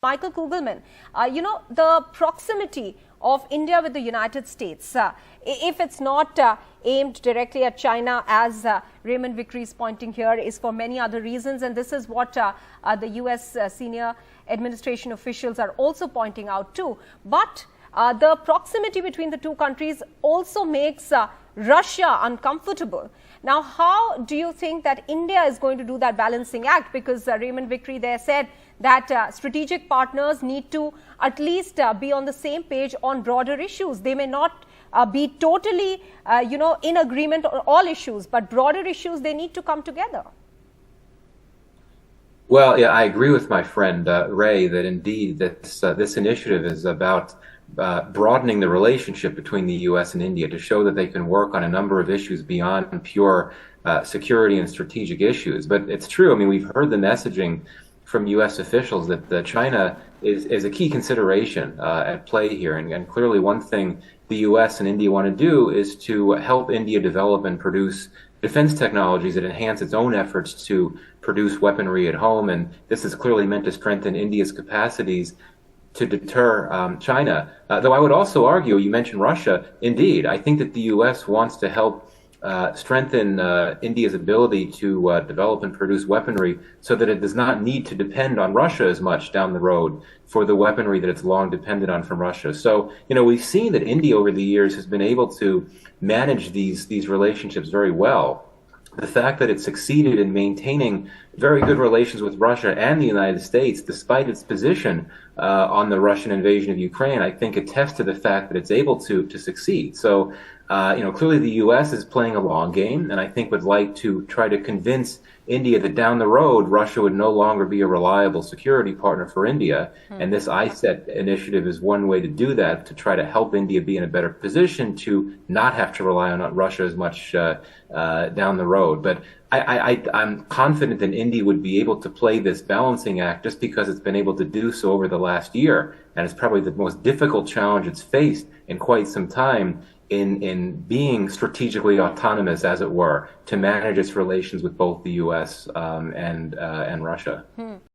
Michael Kugelman, the proximity of India with the United States, if it's not aimed directly at China, as Raymond Vickrey is pointing here, is for many other reasons. And this is what the US senior administration officials are also pointing out too. But the proximity between the two countries also makes Russia uncomfortable. Now, how do you think that India is going to do that balancing act? Because Raymond Vickrey there said that strategic partners need to at least be on the same page on broader issues. They may not be totally, in agreement on all issues, but broader issues, they need to come together. Well, yeah, I agree with my friend Ray that indeed this initiative is about broadening the relationship between the U.S. and India to show that they can work on a number of issues beyond pure security and strategic issues. But it's true. I mean, we've heard the messaging from U.S. officials that China is a key consideration at play here. And clearly one thing the U.S. and India want to do is to help India develop and produce defense technologies that enhance its own efforts to produce weaponry at home. And this is clearly meant to strengthen India's capacities to deter China. Though I would also argue, you mentioned Russia, indeed, I think that the U.S. wants to help strengthen India's ability to develop and produce weaponry so that it does not need to depend on Russia as much down the road for the weaponry that it's long depended on from Russia. So, we've seen that India over the years has been able to manage these relationships very well. The fact that it succeeded in maintaining very good relations with Russia and the United States, despite its position on the Russian invasion of Ukraine, I think attests to the fact that it's able to succeed. So, clearly the U.S. is playing a long game, and I think would like to try to convince India that down the road, Russia would no longer be a reliable security partner for India. And this ISET initiative is one way to do that, to try to help India be in a better position to not have to rely on Russia as much down the road. But I'm confident that India would be able to play this balancing act just because it's been able to do so over the last year. And it's probably the most difficult challenge it's faced in quite some time in being strategically autonomous, as it were, to manage its relations with both the U.S. and Russia.